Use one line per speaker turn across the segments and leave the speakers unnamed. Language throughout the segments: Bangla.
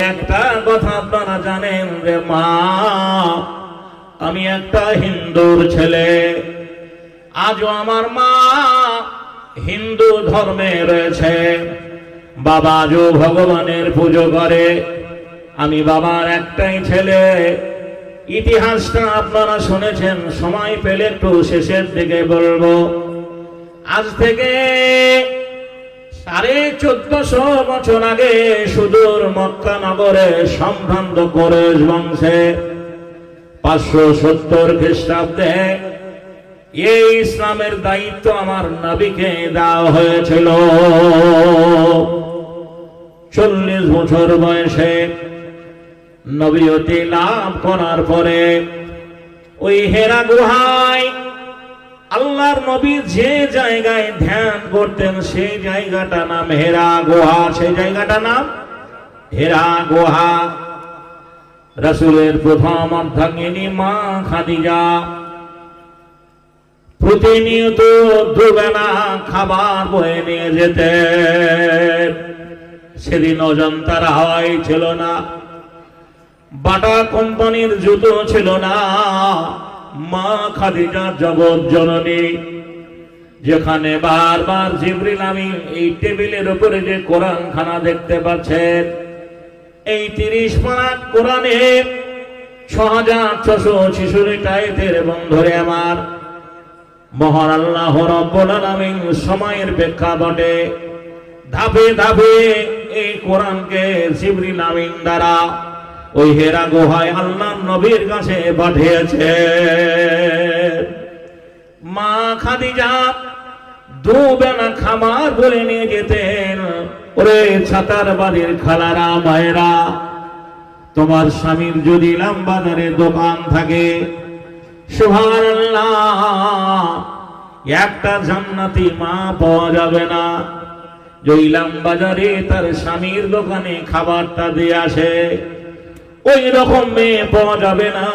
একটা কথা আপনারা জানেন যে মা, আমি একটা হিন্দুর ছেলে, আজও আমার মা হিন্দু ধর্মে রয়েছে। বাবা আজও ভগবানের পুজো করে। আমি বাবার একটাই ছেলে। ইতিহাসটা আপনারা শুনেছেন, সময় পেলে একটু শেষের দিকে বলবো। আজ থেকে 1450 বছর আগে সুদূর মক্কা নগরে সম্ভ্রান্ত কুরাইশ বংশে 570 খ্রিস্টাব্দে এই ইসলামের দায়িত্ব আমার নবীকে দেওয়া হয়েছিল। 40 বছর বয়সে নবীয়তি লাভ করার পরে ওই হেরা গুহায় আল্লাহর নবী যে জায়গায় ধ্যান করতেন সেই জায়গাটা নাম হেরা গুহা। সেই জায়গাটা নাম হেরা গুহা। রাসূলের প্রথম অর্ধাঙ্গিনী মা খাদিজা প্রতিনিয়ত দুবেলা খাবার বয়ে নিয়ে যেতেন। সেদিন অজন্তার হাওয়াই ছিল না, বাটা কোম্পানির জুতো ছিল না। মা খাদিজা জগৎ জননী, যেখানে বারবার জিবরিল আমিন এই টেবিলের উপরে যে কোরআন খানা দেখতে পাচ্ছেন, এই 30 পারা কোরআনে 6666 আয়াতের বন্ধুরে আমার, মহান আল্লাহ রাব্বুল আলামিন সময়ের প্রেক্ষাপটে ধাপে ধাপে এই কোরআনকে জিবরিল আমিন দ্বারা ওই হেরা গুহায় আল্লাহ নবীর কাছে পাঠিয়েছে। মা খাদিজা দুবেলা খাবার বলে নিয়ে যেতেন। ওরে ছাতার বাড়ির খালারা মায়েরা, তোমার স্বামীর যদি ইলামবাজারে দোকান থাকে, সুবহানাল্লাহ, একটা জান্নাতি মা পাওয়া যাবে না যে ইলামবাজারে তার স্বামীর দোকানে খাবারটা দিয়ে আসে। ওই রকম মেয়ে পাওয়া যাবে না।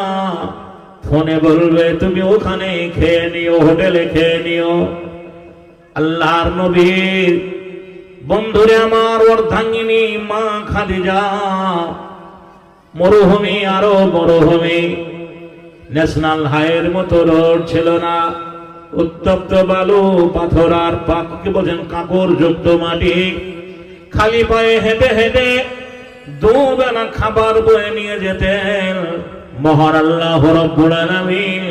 ফোনে বলবে তুমি ওখানে খেয়ে নিও, হোটেলে খেয়ে নিও। আল্লাহর নবীর বন্ধুরে আমার অর্ধাঙ্গিনী মা খাদিজা মরুভূমি, আরো মরুভূমি, ন্যাশনাল হাইওয়ের মতো রোড ছিল না, উত্তপ্ত বালু পাথর আর পাককে বোঝেন কাঁকর যুক্ত মাটি। খালি পায়ে হেঁটে হেঁটে দুবেলা খাবার বয়ে নিয়ে যেতেন। মহান আল্লাহ রাব্বুল আলামিন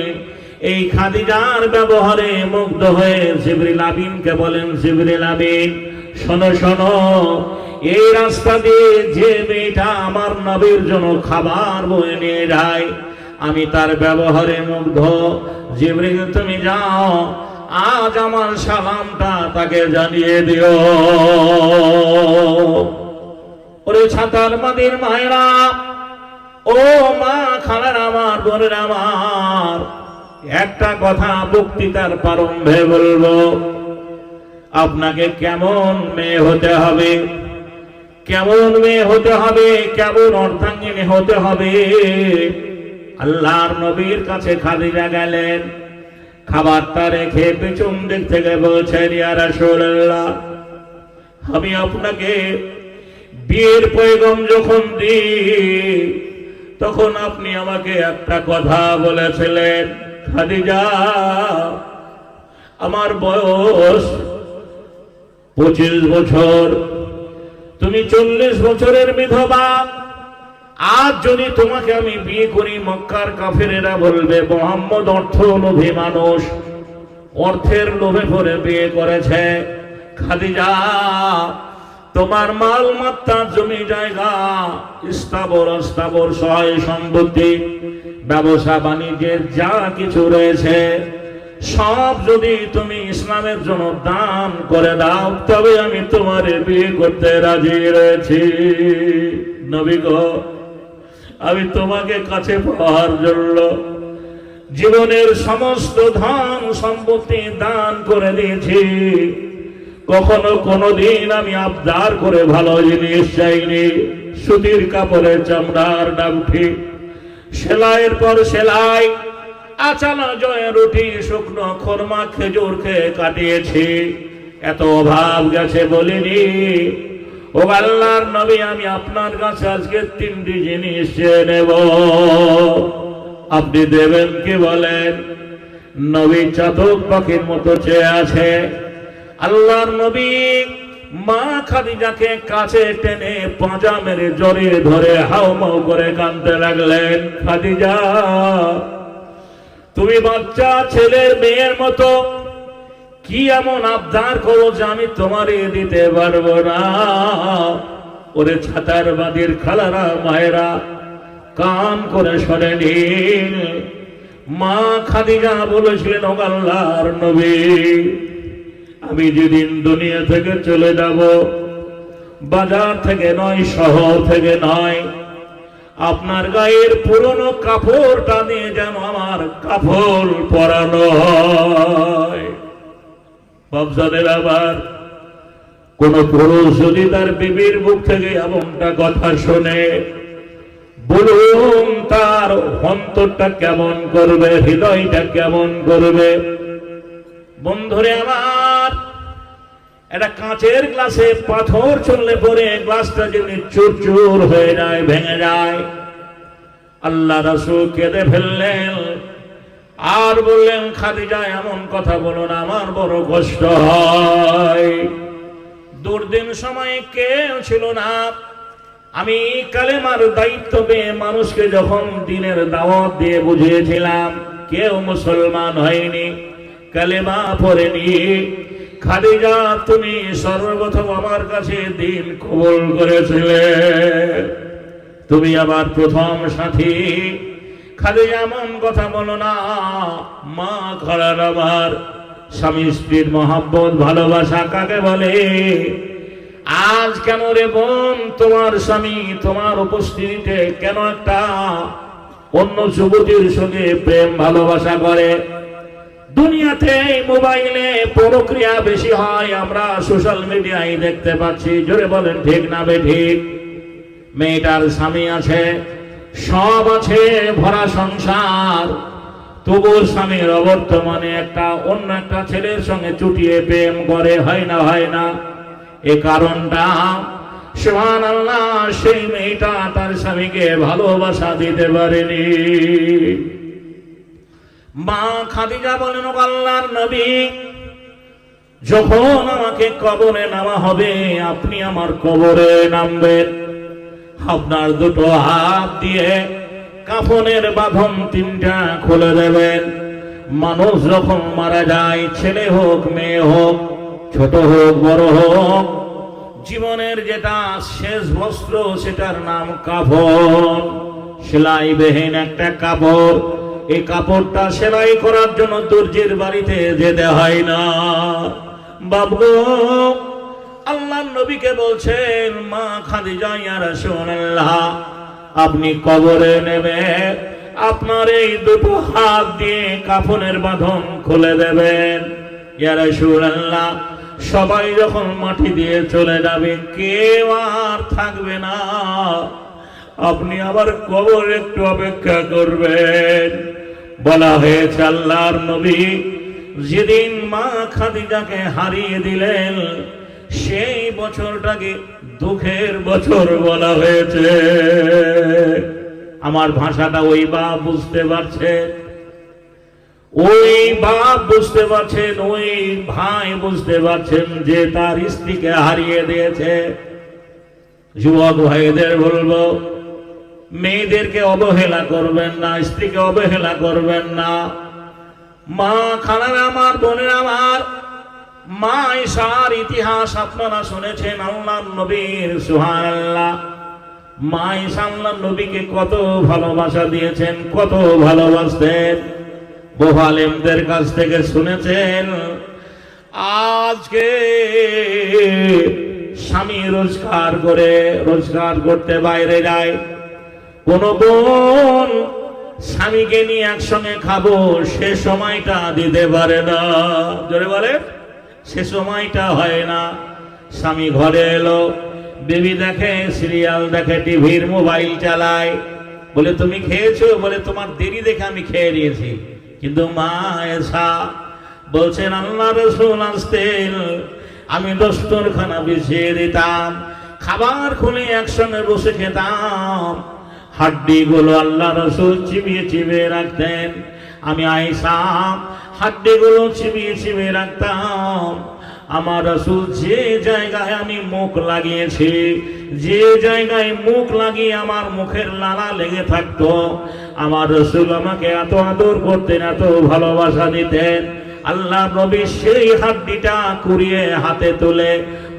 এই খাদিজার ব্যবহারে মুগ্ধ হয়ে জিবরিল আমিনকে বলেন, জিবরিল আমিন শোনো শোনো, এই রাস্তা দিয়ে যে মেয়েটা আমার নবীর জন্য খাবার বয়ে নিয়ে যায়, আমি তার ব্যবহারে মুগ্ধ। জিবরিল তুমি যাও, আজ আমার সালামটা তাকে জানিয়ে দিও। ওরে ছাতার মাদির মায়েরা, ও মা খালার আমার, বোনের আমার, একটা কথা বক্তৃতার প্রারম্ভে বলবো। আপনাকে কেমন মেয়ে হতে হবে, কেমন মেয়ে হতে হবে, কেমন অর্ধাঙ্গিনী হতে হবে। আল্লাহর নবীর কাছে খাদিজা গেলেন, খাবারটা রেখে পেছন দিক থেকে বলছেন, ইয়া রাসূলুল্লাহ, আমি আপনাকে বিয়ের পয়গাম যখন দিই তখন আপনি আমাকে একটা কথা বলেছিলেন, খাদিজা আমার বয়স 25 বছর, তুমি 40 বছরের বিধবা। আজ যদি তোমাকে আমি বিয়ে করি, মক্কার কাফেরেরা বলবে মুহাম্মদ অর্থ লোভী মানুষ, অর্থের লোভে পড়ে বিয়ে করেছে। খাদিজা তোমার মালমাত্তা, জমি জায়গা, স্থাবর অস্থাবর সহায় সম্পত্তি, ব্যবসা বাণিজ্যের যা কিছু রয়েছে সব যদি তুমি ইসলামের জন্য দান করে দাও, তবে আমি তোমার বিয়ে করতে রাজি রয়েছি। নবী গো, আমি তোমাকে কাছে পাওয়ার জন্য জীবনের সমস্ত ধন সম্পত্তি দান করে দিয়েছি। কখনো কোনোদিন আমি আবদার করে ভালো জিনিস চাইনি। সুতির কাপড়ের চামড়ার ডাউঠি, সেলাইয়ের পর সেলাই, আচানা জয় রুটি, শুকনো খরমা খেজুর খেয়ে কাটিয়েছি। এত অভাব গেছে বলিনি। ও আল্লাহর নবী, আমি আপনার কাছে আজকে তিনটি জিনিস চেয়ে নেব, আপনি দেবেন কি বলেন? নবী চাতক পাখির মতো চেয়ে আছে। আল্লাহর নবী মা খাদিজাকে কাছে টেনে পাঁজা মেরে জড়িয়ে ধরে হাউমাউ করে কাঁদতে লাগলেন। খাদিজা, তুমি বাচ্চা ছেলের মেয়ের মতো কি এমন আবদার করো যে আমি তোমারে দিতে পারবো না? ওরে ছাতার বাদির খালারা মায়েরা কান করে শোনে নিন। মা খাদিজা বলেছিলেন, ও আল্লাহর নবী, আমি যেদিন দুনিয়া থেকে চলে যাব, বাজার থেকে নয়, শহর থেকে নয়, আপনার গায়ের পুরনো কাপড়টা নিয়ে যেন আমার কাপড় পরানো হয়। বাপজানের আবার কোন পুরুষ যদি তার বিবির মুখ থেকে এমনটা কথা শোনে, বলুন তার অন্তরটা কেমন করবে, হৃদয়টা কেমন করবে? বন্ধুরে আমার, একটা কাঁচের গ্লাসে পাথর চললে পরে গ্লাসটা যদি চুরচুর হয়ে যায়, ভেঙে যায়। আল্লাহ রাসূল কেঁদে ফেললেন আর বললেন, খাদিজা এমন কথা বলো না, আমার বড় কষ্ট হয়। দুর্দিন সময়ে কেউ ছিল না, আমি কালেমার দায়িত্ব পেয়ে মানুষকে যখন দিনের দাওয়াত দিয়ে বুঝিয়েছিলাম, কেউ মুসলমান হয়নি, কালেমা পড়েনি। খাদিজা, তুমি সর্বপ্রথম আমার কাছে দিন কবুল করেছিলে, তুমি আমার প্রথম সাথী। খাদিজা, এমন কথা বলো না। মা খালার আমার, স্বামী স্ত্রীর মহব্বত ভালোবাসা কাকে বলে? আজ কেন রে বোন তোমার স্বামী তোমার উপস্থিতিতে কেন একটা অন্য যুবতীর সঙ্গে প্রেম ভালোবাসা করে? দুনিয়াতে মোবাইলে পরক্রিয়া বেশি হয়, আমরা সোশ্যাল মিডিয়ায় দেখতে পাচ্ছি। জোরে বলেন ঠিক না বেঠিক? মেয়েটার স্বামী আছে, সব আছে, ভরা সংসার, তবু স্বামীর অবর্তমানে একটা অন্য একটা ছেলের সঙ্গে চুটিয়ে প্রেম করে। হয় না? হয় না? এ কারণটা, সুবহানাল্লাহ, সেই মেয়েটা তার স্বামীকে ভালোবাসা দিতে পারেনি। মা খাদিজা বলেন, ও আল্লাহর নবী, যখন আমাকে কবরে নামা হবে, আপনি আমার কবরে নামবেন, আপনার দুটো হাত দিয়ে কাফনের বাঁধন তিনটা খুলে দেবেন। মানুষ যখন মারা যায়, ছেলে হোক মেয়ে হোক, ছোট হোক বড় হোক, জীবনের যেটা শেষ বস্ত্র সেটার নাম কাফন। সেলাই বেহীন একটা কাপড়, এই কাপড়টা সেলাই করার জন্য দর্জির বাড়িতে যেতে হয় না। বাবু, আল্লাহর নবীকে বলছেন, মা খাদিজা, ইয়া রাসূলুল্লাহ, আপনি কবরে নেবে, আপনার এই দুটো হাত দিয়ে কাফনের বাঁধন খুলে দেবেন। ইয়া রাসূলুল্লাহ, সবাই যখন মাটি দিয়ে চলে যাবে, কেউ আর থাকবে না, আপনি আবার কবর একটু অপেক্ষা করবেন। বলা হয়েছে, আল্লাহর নবী যেদিন মা খাদিজাকে হারিয়ে দিলেন, সেই বছরটাকে দুঃখের বছর বলা হয়েছে। আমার ভাষাটা ওই বাপ বুঝতে পারছে, ওই বাপ বুঝতে পারছেন, ওই ভাই বুঝতে পারছেন যে তার স্ত্রীকে হারিয়ে দিয়েছে। যুবক ভাইদের বলবো, মেয়েদেরকে অবহেলা করবেন না, স্ত্রীকে অবহেলা করবেন না। মা খালার আমার, বোনের আমার, মা ঈশার ইতিহাস আপনারা শুনেছেন। আল্লাহর নবীর, সুবহানাল্লাহ, মা ঈশা আল্লাহর নবীকে কত ভালোবাসা দিয়েছেন, কত ভালোবাসতেন, বহু আলেমদের কাছ থেকে শুনেছেন। আজকে স্বামী রোজগার করতে বাইরে যায়, কোন বোন স্বামীকে নিয়ে একসঙ্গে খাবো সে সময়টা দিতে পারে না। জোরে বলে, সে সময়টা হয় না। স্বামী ঘরে এলো, বেবি দেখে, সিরিয়াল দেখে, টিভির মোবাইল চালায়, বলে তুমি খেয়েছো? বলে তোমার দেরি দেখে আমি খেয়ে নিয়েছি। কিন্তু মা এসা বলছেন, আল্লাহ রাসূল আসতেন, আমি দস্তরখানা বিছিয়ে দিতাম, খাবার খুলে একসঙ্গে বসে খেতাম। হাড্ডি গুলো আল্লাহ রাসূল চিবিয়ে চিবিয়ে রাখতেন। আমি আয়েশা হাড্ডি গুলো চিবিয়ে চিবিয়ে রাখতাম। আমার রাসূল যে জায়গায় আমি মুখ লাগিয়েছি, যে জায়গায় মুখ লাগিয়ে আমার মুখের লালা লেগে থাকতো, আমার রাসূল আমাকে এত আদর করতেন, এত ভালোবাসা দিতেন। আল্লাহ নবী সেই হাড্ডিটা কুড়িয়ে হাতে তুলে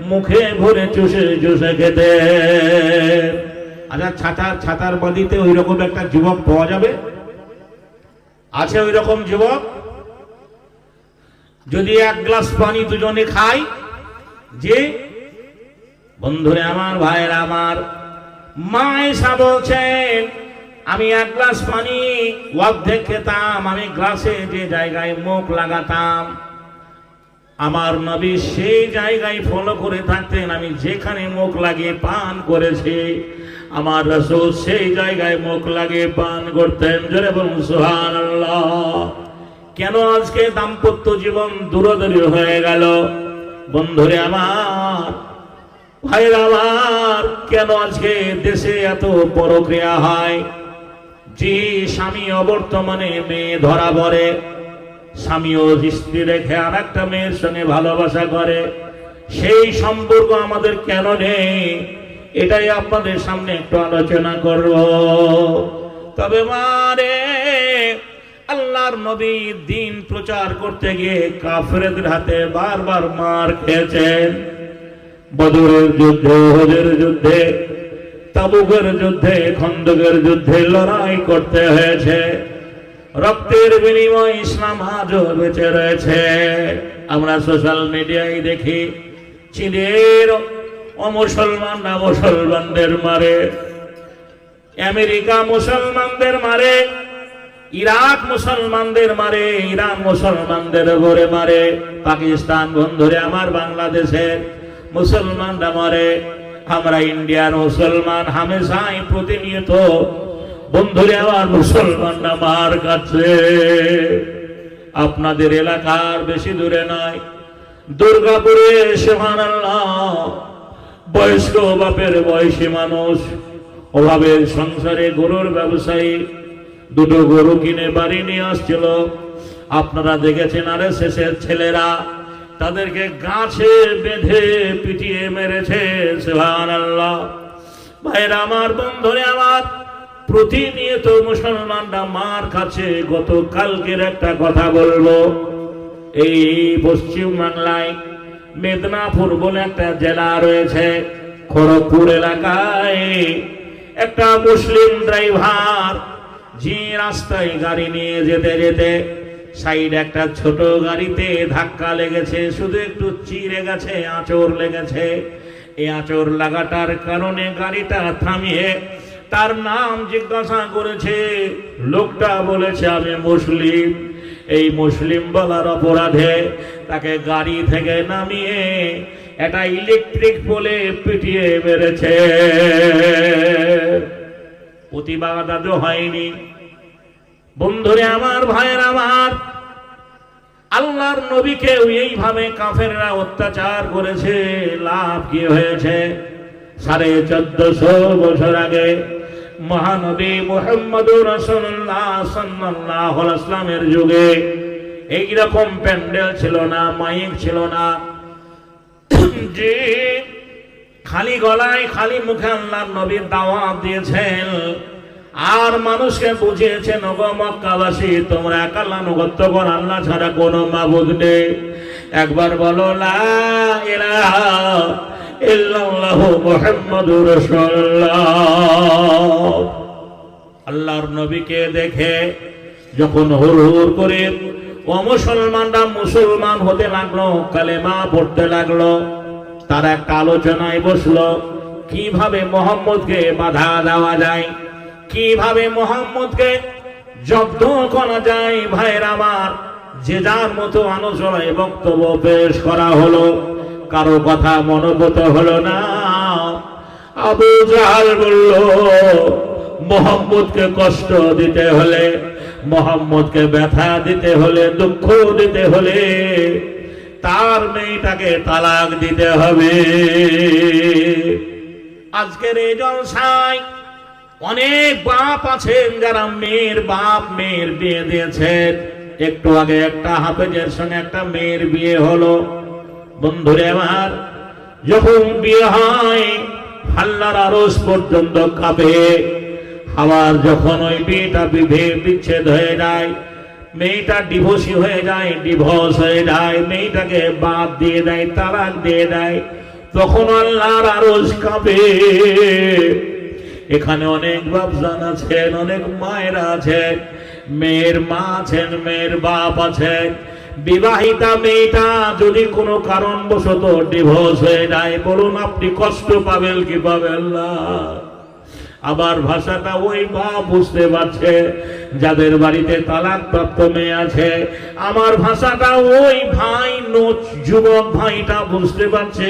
মুখে ভরে চুষে চুষে খেতেন। আচ্ছা, ছাতার বাদিতে ওই রকম একটা যুবক পাওয়া যাবে? আছে ওই রকম যুবক? যদি এক গ্লাস পানি দুজনে খাই, যে বন্ধুরে আমার, ভাইয়ের আমার, মা এসা বলছেন আমি এক গ্লাস পানি অর্ধেক খেতাম। আমি গ্লাসে যে জায়গায় মুখ লাগাতাম, আমার নবী সেই জায়গায় ফলো করে থাকতেন। আমি যেখানে মুখ লাগিয়ে পান করেছি, আমার রাসূল সেই জায়গায় মুখ লাগিয়ে পান করতেন। জোরে বলুন সুবহানাল্লাহ। কেন আজকে দাম্পত্য জীবন দূরদূরি হয়ে গেল? বন্ধুরে আমার, ভাইরা আমার, কেন আজকে দেশে এত পরক্রিয়া হয়? যে স্বামী অবর্তমানে মেয়ে ধরা পড়ে, স্বামীও স্ত্রী রেখে আর একটা মেয়ের সঙ্গে ভালোবাসা করে, সেই সম্পর্ক আমাদের কেন নেই? এটাই আপনাদের সামনে একটু আলোচনা করব। তবে মারে, আল্লাহর নবী দিন প্রচার করতে গিয়ে কাফেরদের হাতে বারবার মার খেয়েছেন। বদরের যুদ্ধে, উহুদের যুদ্ধে, তাবুকের যুদ্ধে, খন্দকের যুদ্ধে লড়াই করতে হয়েছে। রক্তের বিনিময়ে ইসলাম আজও বেঁচে রয়েছে। আমরা সোশ্যাল মিডিয়ায় দেখি চীনের অমুসলমানরা মুসলমানদের মারে, আমেরিকা মুসলমানদের মারে, ইরাক মুসলমানদের মারে, ইরান মুসলমানদের ঘরে মারে, পাকিস্তান বন্ধুরে আমার বাংলাদেশের মুসলমানরা মারে। আমরা ইন্ডিয়ার মুসলমান হামেশাই প্রতিনিয়ত বন্ধুরে আমার মুসলমানরা মার খাচ্ছে। আপনাদের এলাকার বেশি দূরে নয়, দুর্গাপুরে সুবহানাল্লাহ, বয়স্ক বাপের বয়সী মানুষ, অভাবের সংসারে গরুর ব্যবসায়ী, দুটো গরু কিনে বাড়ি নিয়ে আসছিল। আপনারা দেখেছেন আরএসএসের ছেলেরা তাদেরকে গাছে বেঁধে পিটিয়ে মেরেছে। সুবহানাল্লাহ। ভাইরা আমার, বন্ধুরে আমার, প্রতিনিয়ত মুসলমানরা মার খাচ্ছে। গতকালকের একটা কথা বলবো। এই পশ্চিম বাংলায় মেদিনীপুর বলে একটা জেলা রয়েছে, খড়গপুর এলাকায় একটা মুসলিম ড্রাইভার যে রাস্তায় গাড়ি নিয়ে যেতে যেতে সাইড একটা ছোট গাড়িতে ধাক্কা লেগেছে, শুধু একটু চিড়ে গেছে, আঁচড় লেগেছে। এই আঁচড় লাগাটার কারণে গাড়িটা থামিয়ে তার নাম জিজ্ঞাসা করেছে। লোকটা বলেছে আমি মুসলিম। এই মুসলিম বলার অপরাধে তাকে গাড়ি থেকে নামিয়ে একটা ইলেকট্রিক পোলে পিটিয়ে মেরেছে। প্রতিবাদ আদৌ হয়নি। বন্ধুরে আমার, ভাইয়ের আমার, আল্লাহর নবীকে এইভাবে কাফেররা অত্যাচার করেছে। লাভ কি হয়েছে? 1450 বছর আগে মহানবী মুহাম্মদুর রাসূলুল্লাহ সাল্লাল্লাহু আলাইহি ওয়াসাল্লামের যুগে এইরকম প্যান্ডেল ছিল না, মাইক ছিল না, যে খালি গলায় খালি মুখে আল্লাহর নবী দাওয়াত দিয়েছেন আর মানুষকে বুঝিয়েছেন, ওগো মক্কাবাসী, তোমরা এক আল্লাহ অনুগত্য করো, আল্লাহ ছাড়া কোনো মাবুদ নেই। একবার বলো লা ইলাহা ইল্লাল্লাহু মুহাম্মাদুর রাসূলুল্লাহ। আল্লাহর নবীকে দেখে যখন হুর হুর করে মুসলমানরা মুসলমান হতে লাগলো, কালেমা পড়তে লাগলো, তারা একটা আলোচনায় বসলো কিভাবে মুহাম্মদকে বাধা দেওয়া যায়, কিভাবে মুহাম্মদকে জব্দ করা যায়। ভাইরা আমার, যে যার মতো আলোচনায় বক্তব্য পেশ করা হলো, কারো কথা মনোগত হলো না। আবু জাহাল বলল, মুহাম্মদকে কষ্ট দিতে হলে, মুহাম্মদকে ব্যথা দিতে হলে, দুঃখ দিতে হলে তার মেয়েটাকে তালাক দিতে হবে। আজকের এই জলসায় অনেক বাপ আছেন যারা মেয়ের বাপ মেয়ের বিয়ে দিয়েছেন। একটু আগে একটা হাফেজের সঙ্গে একটা মেয়ের বিয়ে হলো। বন্ধুরে আমার, যখন বিয়ে হয় আল্লাহর আরশ পর্যন্ত কাঁপে। আবার যখন ওই বিয়েটা বিচ্ছেদ হয়ে যায়, মেয়েটা ডিভোর্সি হয়ে যায়, ডিভোর্স হয়ে যায়, মেয়েটাকে বাদ দিয়ে দেয়, তালাক দিয়ে দেয়, তখন আল্লাহর আরশ কাঁপে। এখানে অনেক বাপজান আছেন, অনেক মায়েরা আছেন, মেয়ের মা আছেন, মেয়ের বাপ আছেন। বিবাহিতা মেয়েটা যদি কোনো কারণবশত ডিভোর্স হয়ে যায়, বলুন আপনি কষ্ট পাবেন কি পাবেন না? আবার ভাষাটা ওই বাপ বুঝতে পারছে যাদের বাড়িতে তালাক প্রাপ্ত মেয়ে আছে। আমার ভাষাটা ওই ভাই যুবক ভাইটা বুঝতে পারছে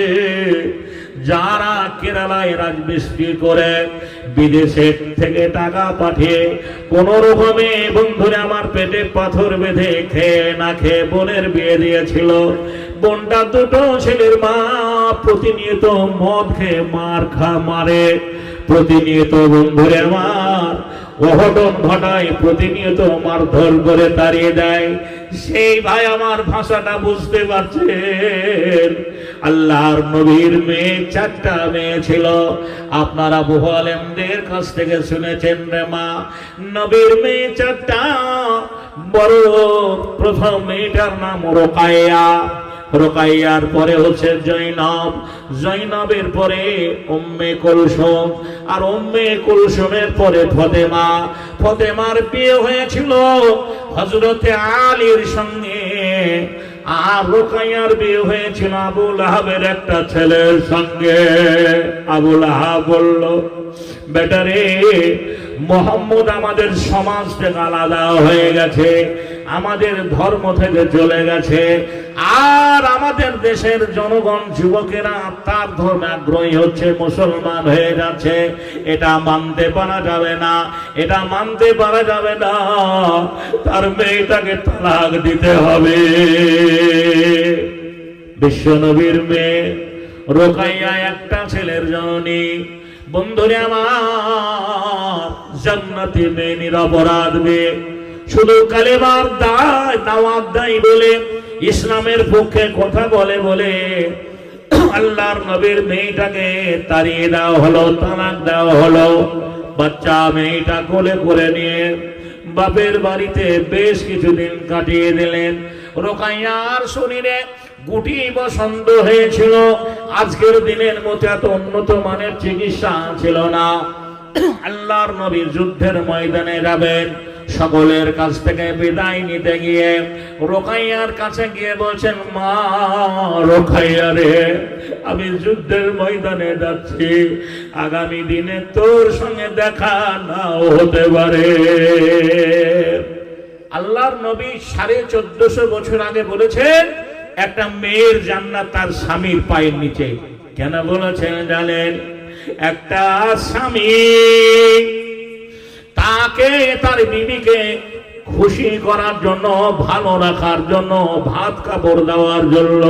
যারা কেরালায় রাজমিস্ত্রি করে বিদেশে থেকে টাকা পাঠিয়ে কোন রকমে বন্ধুরে আমার পেটে পাথর বেঁধে খেয়ে না খেয়ে বোনের বিয়ে দিয়েছিল। বোনটা দুটো ছেলের মা, প্রতিনিয়ত মদ খেয়ে মারে, প্রতিনিয়ত বন্ধুরে আমার অঘটন ঘটায়, প্রতিনিয়ত মারধর করে তাড়িয়ে দেয়। সেই ভাই আমার ভাষাটা বুঝতে পারছেন। আল্লাহর নবীর মেয়ে 4টা মেয়ে ছিল। আপনারা বহু আলেমদের কাছ থেকে শুনেছেন রে মা, নবীর মেয়ে 4টা। বড় প্রথম মেয়েটার নাম রোকাইয়া, রোকাইয়ার পরে হচ্ছে জৈনব, জৈনবের পরে উম্মে কুলসুম, আর উম্মে কুলসুমের পরে ফতেমা। ফতেমার বিয়ে হয়েছিল হযরতে আলীর সঙ্গে, আর রোকাইয়ার বিয়ে হয়েছিল আবু লাহাবের একটা ছেলের সঙ্গে। আবু লাহাব বলল, বেটারে মোহাম্মদ আমাদের সমাজ থেকে আলাদা হয়ে গেছে, আমাদের ধর্ম থেকে চলে গেছে, আর আমাদের দেশের জনগণ যুবকেরা তার ধর্মে আগ্রহী হচ্ছে, মুসলমান হয়ে যাচ্ছে। এটা মানতে পারা যাবে না, এটা মানতে পারা যাবে না, তার মেয়েটাকে তালাক দিতে হবে। বিশ্বনবীর মেয়ে রোকাইয়া একটা ছেলের জননী। বন্ধুরে আমার, জান্নাতি মেয়ে, নিরপরাধ মেয়ে, শুধু কালেমার দাওয়াত দেয় বলে, ইসলামের পক্ষে কথা বলে বলে আল্লাহর নবীর মেয়েটাকে তাড়িয়ে দেওয়া হলো, তালাক দেওয়া হলো। বাচ্চা মেয়েটা কোলে করে নিয়ে বাপের বাড়িতে বেশ কিছুদিন কাটিয়ে দিলেন। রোকাইয়ার শরীরে গুটি বসন্ত হয়েছিল। আজকের দিনের মতো এত উন্নত মানের চিকিৎসা ছিল না। আল্লাহর নবী যুদ্ধের ময়দানে যাবেন, সকলের কাছ থেকে বিদায় নিতে গিয়ে রোকাইয়ার কাছে গিয়ে বলছেন, মা রোকাইয়া রে, আমি যুদ্ধের ময়দানে যাচ্ছি, আগামী দিনে তোর সঙ্গে দেখা নাও হতে পারে। আল্লাহর নবী 1450 বছর আগে বলেছেন একটা মেয়ের জান্নাত তার স্বামীর পায়ের নিচে। কেন বলেছেন জানেন? একটা স্বামী তাকে, তার বিবিকে খুশি করার জন্য, ভালো রাখার জন্য, ভাত কাপড় দেওয়ার জন্য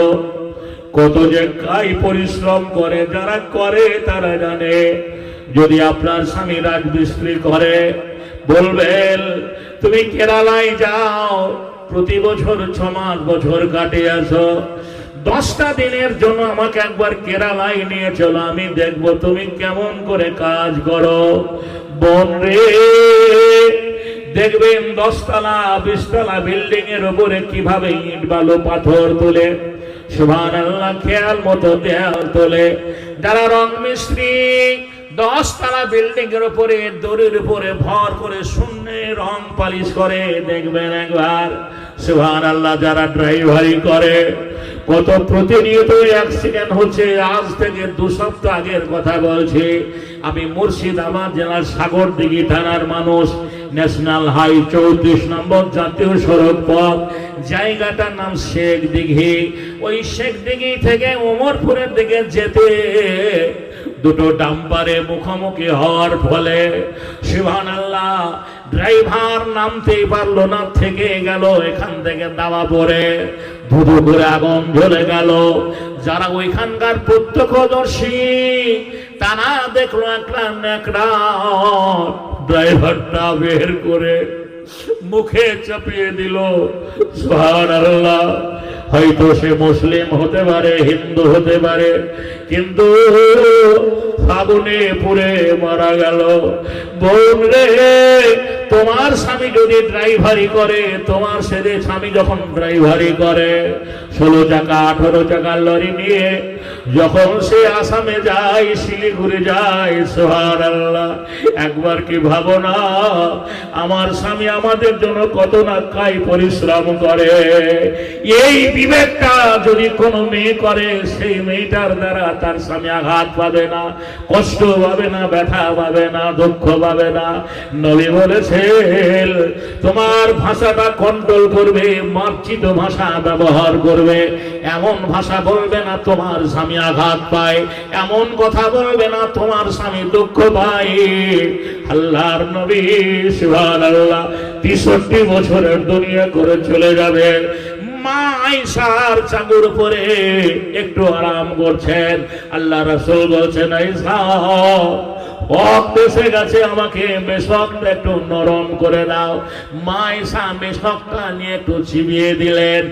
কত যে কাই পরিশ্রম করে, যারা করে তারা জানে। যদি আপনার স্বামী রাজমিস্ত্রি করে, বলবেন তুমি কেরালায় যাও, প্রতি বছর 6 মাস বছর কাটে আসো, 10টা দিনের জন্য আমাকে একবার কেরালায় নিয়ে চলো, আমি দেখবো তুমি কেমন করে কাজ করো। বোন রে, দেখবেন 10 তলা 20 তলা বিল্ডিং এর উপরে কিভাবে ইট বালু পাথর তোলে, সুবহানাল্লাহ, খেয়াল মতো দেয়াল তোলে। যারা রং মিস্ত্রি 10 তলা বিল্ডিং এর উপরে দড়ির উপরে ভর করে শূন্যে রং পালিশ করে, দেখবেন একবার। সুবহানাল্লাহ, যারা ড্রাইভারি করে, কত প্রতিনিয়ত অ্যাক্সিডেন্ট হচ্ছে। আজ থেকে 2 সপ্তাহ আগের কথা বলছি, আমি মুর্শিদাবাদ জেলার সাগরদিঘি থানার মানুষ। ন্যাশনাল হাই 34 নম্বর জাতীয় সড়ক পথ, জায়গাটার নাম শেখ দিঘি। ওই শেখ দিঘি থেকে ওমরপুরের দিকে যেতে দুটো ডাম্পারে মুখোমুখি হওয়ার ফলে সুবহানাল্লাহ, ড্রাইভার নামতেই পারলো না, থেকে গেল। এখান থেকে দাওয়া পড়ে ধুধু করে আগুন জ্বলে গেল। যারা ওইখানকার প্রত্যক্ষদর্শী তা না দেখলো একটা নেকড়া ড্রাইভারটা বের করে মুখে চাপিয়ে দিল। সুবহানাল্লাহ। হয়তো সে মুসলিম হতে পারে, হিন্দু হতে পারে, কিন্তু আগুনে পুড়ে মারা গেল। বোন রে, তোমার স্বামী যদি ড্রাইভারি করে, তোমার ছেলে স্বামী যখন ড্রাইভারি করে 16 চাকা 18 চাকার লরি নিয়ে যখন সে আসামে যায়, শিলিগুড়ি যায়, সুবহানাল্লাহ, একবার কি ভাবো না আমার স্বামী আমাদের জন্য কত না কাই পরিশ্রম করে। এই বিবেকটা যদি কোনো মেয়ে করে, সেই মেয়েটার দ্বারা তার স্বামী আঘাত পাবে না, কষ্ট পাবে না, ব্যথা পাবে না, দুঃখ পাবে না। নবী বলেছেন তোমার ভাষাটা কন্ট্রোল করবে, মার্জিত ভাষা ব্যবহার করবে, এমন ভাষা বলবে না তোমার স্বামী আঘাত পায়, এমন কথা বলবে না তোমার স্বামী দুঃখ পায়। আল্লাহর নবী সুবহানাল্লাহ 63 বছরের দুনিয়া করে চলে যাবেন। মা আয়েশার চাদর পরে একটু আরাম করছেন। আল্লাহ রাসূল বলছেন, আয়েশা ওয়াক্ত এসে গেছে, আমাকে মেশকটা একটু নরম করে দাও। মা আয়েশা মেশকটা নিয়ে একটু চিবিয়ে দিলেন।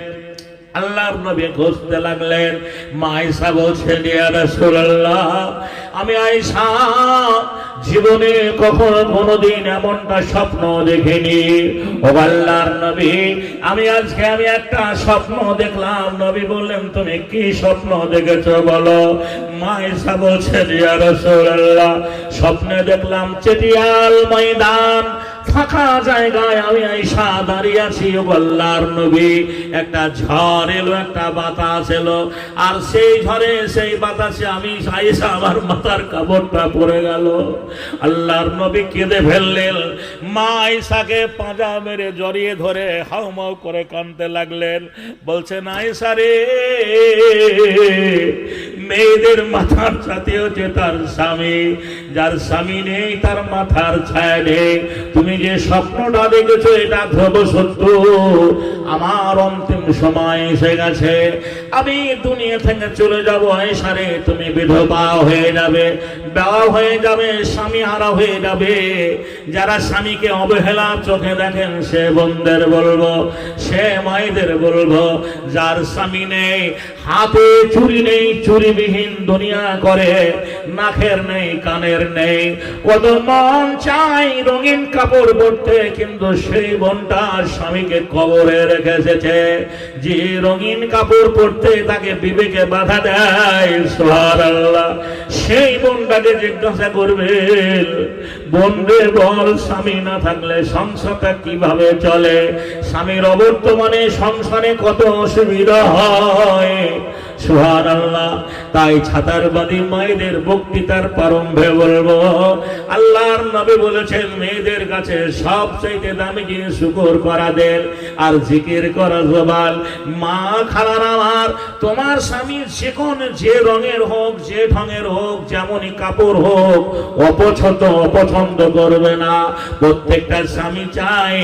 আল্লাহর নবী খুঁজতে লাগলেন। মা আয়েশা বলছেন, ইয়া রাসূলুল্লাহ, আমি আয়েশা জীবনে কখনো কোনোদিন এমনটা স্বপ্ন দেখিনি। ও আল্লাহর নবী, আমি একটা স্বপ্ন দেখলাম। নবী বললেন, তুমি কি স্বপ্ন দেখেছো বলো? মা আয়েশা বলছেন, ইয়া রাসূলুল্লাহ, স্বপ্নে দেখলাম চেটিয়াল ময়দান, ফাঁকা জায়গায় আমি আয়েশা দাঁড়িয়ে আছি। ও আল্লাহর নবী, একটা ঝড় এলো, একটা বাতাস এলো, আর সেই ঝড়ে সেই বাতাসে আমি আয়েশা আমার মাথার কাপড়টা পড়ে গেল। আল্লাহর নবী কেঁদে ফেললেন। মা আয়েশাকে পাঁজা মেরে জড়িয়ে ধরে হাউমাউ করে কাঁদতে লাগলেন। বলছেন, আয়েশা রে, মেয়েদের মাথার সাথে হচ্ছে তার স্বামী, যার স্বামী নেই তার মাথার ছায়া নেই। তুমি যে স্বপ্নটা দেখেছো এটা ধ্রুব সত্য। আমার অন্তিম সময় এসে গেছে, আমি দুনিয়া থেকে চলে যাবো। আয়েশা রে, তুমি বিধবা হয়ে যাবে, বেওয়া হয়ে যাবে, স্বামী হারা হয়ে যাবে। যারা স্বামীকে অবহেলা চোখে দেখেন সে বোনদের বলবো, সে মায়েদের বলবো, যার স্বামী নেই, হাতে চুরি নেই, চুরিবিহীন দুনিয়া করে, নাকের নেই, কানের নেই, কত মন চাই রঙিন কাপড় পরতে, কিন্তু সেই বোনটা স্বামীকে কবরে রেখে এসেছে। যে রঙিন কাপড় পরতে তাকে বিবেকে বাধা দেয়, সুবহানাল্লাহ, সেই বোনটাকে জিজ্ঞাসা করবেন, বোন রে বল, স্বামী না থাকলে সংসারটা কিভাবে চলে? স্বামীর অবর্তমানে সংসারে কত অসুবিধা হয়। সুবহানাল্লাহ। তাই ছাতারবাদী মায়েদের বক্তৃতার প্রারম্ভে বলবো, আল্লাহর নবী বলেছেন, মেয়েদের কাছে সবচেয়ে দামি জিনিস শুকর করা দেন আর জিকির করা জবান। মা খালার আমার, তোমার স্বামী যে রঙের হোক, যে ঢঙের হোক, যেমনই কাপড় হোক, অপছন্দ করবে না। প্রত্যেকটা স্বামী চায়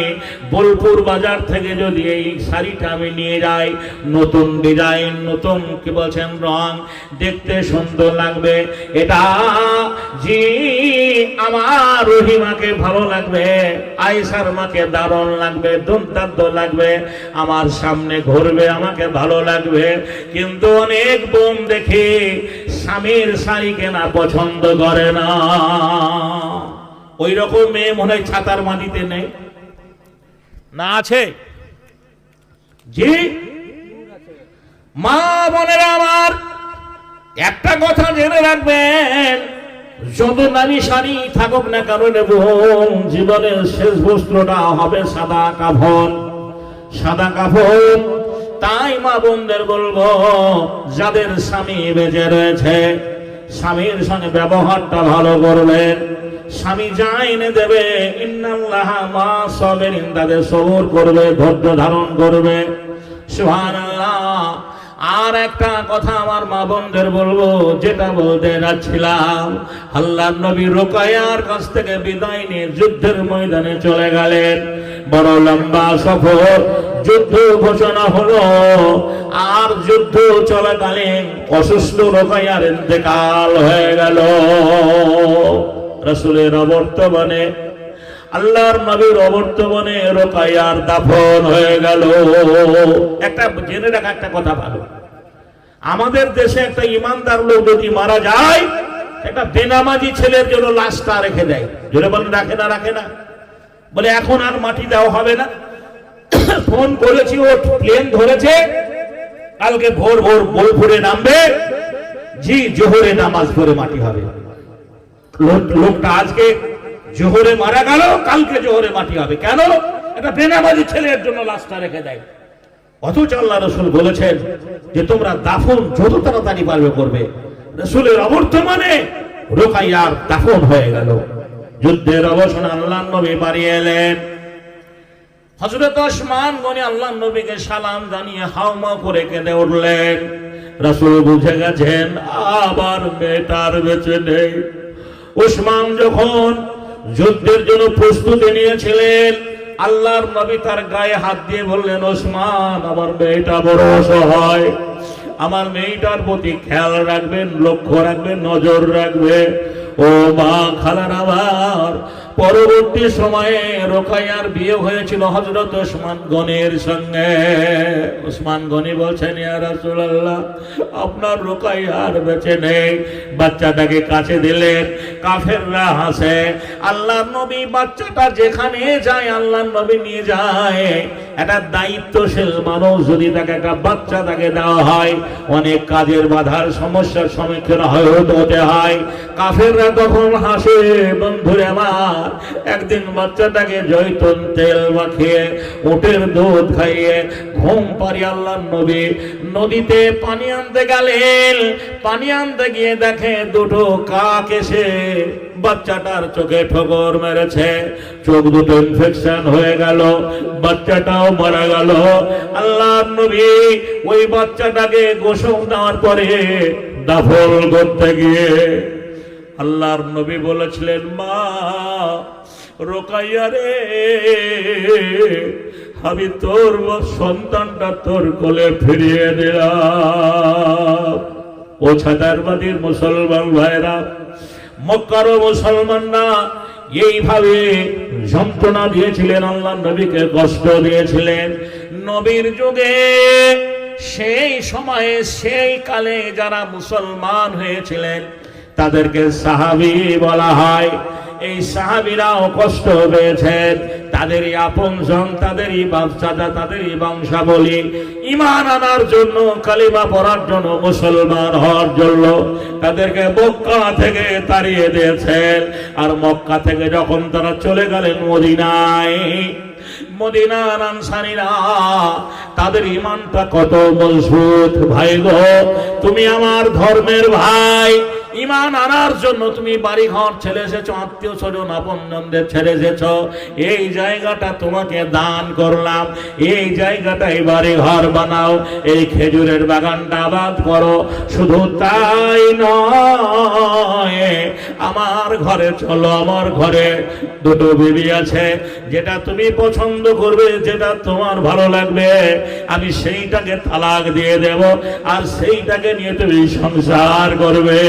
বোলপুর বাজার থেকে যদি এই শাড়িটা আমি নিয়ে যাই, নতুন ডিজাইন, নতুন কি বলছেন রং, দেখতে সুন্দর লাগবে, এটা জি আমার রহিমাকে ভালো লাগবে, আয়েশার মাকে দারুণ লাগবে, দুর্দান্ত লাগবে, আমার সামনে ঘুরবে, আমাকে ভালো লাগবে। কিন্তু অনেক বোন দেখি স্বামীর শাড়ি কেনা পছন্দ করে না। ওই রকম মেয়ে মনে হয় ছাতার মাটিতে নেই না? আছে জি। মা বোনেরা আমার, একটা কথা জেনে রাখবেন, যত দামি শাড়ি থাকুক না কারণ বোন, জীবনের শেষ বস্ত্রটা হবে সাদা কাফন, সাদা কাফন। তাই মা বোনদের বলবো, যাদের স্বামী বেঁচে রয়েছে, স্বামীর সঙ্গে ব্যবহারটা ভালো করবেন। স্বামী যা এনে দেবে, ইন্নাল্লাহা মা সাবিরিন, তাদের সবর করবে, ধৈর্য ধারণ করবে। সুবহানাল্লাহ। আর একটা কথা আমার মা বোনদের বলবো, যেটা বলতে যাচ্ছিলাম, আল্লাহর নবী রুকায়ার কাছ থেকে বিদায় নিয়ে যুদ্ধের ময়দানে চলে গেলেন। বড় লম্বা সফর, যুদ্ধ ঘোষণা হলো। আর যুদ্ধ চলাকালীন অসুস্থ রোকাইয়ার ইন্তেকাল হয়ে গেল। রাসূলের অবর্তমানে, আল্লাহর নবীর অবর্তমানে রোকাইয়ার দাফন হয়ে গেল। একটা জেনে রাখা একটা কথা ভালো, আমাদের দেশে একটা ইমানদার লোক যদি মারা যায়, একটা বেনামাজি ছেলের জন্য লাশটা রেখে দেয়। জোরে বলেন, রাখে না? রাখে না। বলে এখন আর মাটি দেওয়া হবে না, ফোন করেছি, ও প্লেন ধরেছে, কালকে ভোর ভোর বোলপুরে নামবে, জি জোহরে নামাজ পড়ে মাটি হবে। লোকটা আজকে জোহরে মারা গেল, কালকে জোহরে মাটি হবে। কেন? একটা বেনামাজি ছেলের জন্য লাশটা রেখে দেয়। অথচ আল্লাহ রাসূল বলেছেন যে তোমরা দাফন যত তাড়াতাড়ি পারবে করবে। রাসূলের অবর্তমানে রোকাইয়ার দাফন হয়ে গেল। যুদ্ধের অবসান আল্লাহর নবী বাড়ি এলেন। হযরত ওসমান গনি আল্লাহর নবীকে সালাম জানিয়ে হাওমা করে কেঁদে উঠলেন। রাসূল বুঝে গেছেন আবার মেয়েটার বেঁচে নেই। ওসমান যখন যুদ্ধের জন্য প্রস্তুতি নিয়েছিলেন, আল্লাহর নবী তার গায়ে হাত দিয়ে বললেন, ওসমান আমার মেয়েটা বড় অসহায়, আমার মেয়েটার প্রতি খেয়াল রাখবেন, লক্ষ্য রাখবেন, নজর রাখবে। ও মা খালার আমার, পরবর্তী সময়ে রোকাইয়ার বিয়ে হয়েছিল হযরত ওসমান গনির সঙ্গে। ওসমান গনি বলছেন, ইয়া রাসূলুল্লাহ আপনার রোকাইয়ার বেঁচে নেই। বাচ্চাটাকে কাছে দিলেন, কাফেররা হাসে। আল্লাহর নবী বাচ্চাটা যেখানে যায় আল্লাহর নবী নিয়ে যায়। একটা দায়িত্বশীল মানুষ যদি তাকে একটা বাচ্চা তাকে দেওয়া হয়, অনেক কাজের বাধার সমস্যার সম্মুখীন হতে হয়। কাফেররা তখন হাসে। বন্ধুরে আমার, একদিন বাচ্চাটাকে জয়তুন তেল মাখিয়ে উটের দুধ খাইয়ে ঘুম পাড়িয়ে আল্লাহর নবী নদীতে পানি আনতে গেলেন। পানি আনতে গিয়ে দেখে দুটো কাক এসে বাচ্চাটার চোখে ঠোকর মেরেছে। চোখ দুটো ইনফেকশন হয়ে গেল, বাচ্চাটাও মারা গেল। আল্লাহর নবী ওই বাচ্চাটাকে গোসল দেওয়ার পরে দাফন করতে গিয়ে আল্লাহর নবী বলেছিলেন, মা রোকাইয়া রে, আমি তোর সন্তানটা তোর কোলে ফিরিয়ে দিলাম। ও ছাতারবাদীর মুসলমান ভাইরা, মক্কার মুসলমানরা এইভাবে যন্ত্রণা দিয়েছিলেন, আল্লাহর নবীকে কষ্ট দিয়েছিলেন। নবীর যুগে সেই সময়ে সেই কালে যারা মুসলমান হয়েছিলেন তাদেরকে সাহাবী বলা হয়। এই সাহাবীরাও কষ্ট পেয়েছেন, তাদেরই আপনজন, তাদেরই বাপচাচা, তাদেরই বংশাবলী ঈমান আনার জন্য, কালিমা পড়ার জন্য, মুসলমান হওয়ার জন্য তাদেরকে মক্কা থেকে তাড়িয়ে দিয়েছেন। আর মক্কা থেকে যখন তারা চলে গেলেন মদিনায়, মদিনার আনসারীরা তাদের ঈমানটা কত মজবুত। ভাই গো, তুমি আমার ধর্মের ভাই, ঈমান আনার জন্য তুমি বাড়ি ঘর ছেড়ে এসেছো, আত্মীয় স্বজন আপনজনদের ছেড়ে এসেছো। এই জায়গাটা তোমাকে দান করলাম, এই জায়গাটাই বাড়ি ঘর বানাও, এই খেজুরের বাগানটা আবাদ করো। শুধু তাই নয়, আমার ঘরে চলো, আমার ঘরে দুটো বিবি আছে, যেটা তুমি পছন্দ করবে, যেটা তোমার ভালো লাগবে, আমি সেইটাকে তালাক দিয়ে দেব, আর সেইটাকে নিয়ে তুমি সংসার করবে।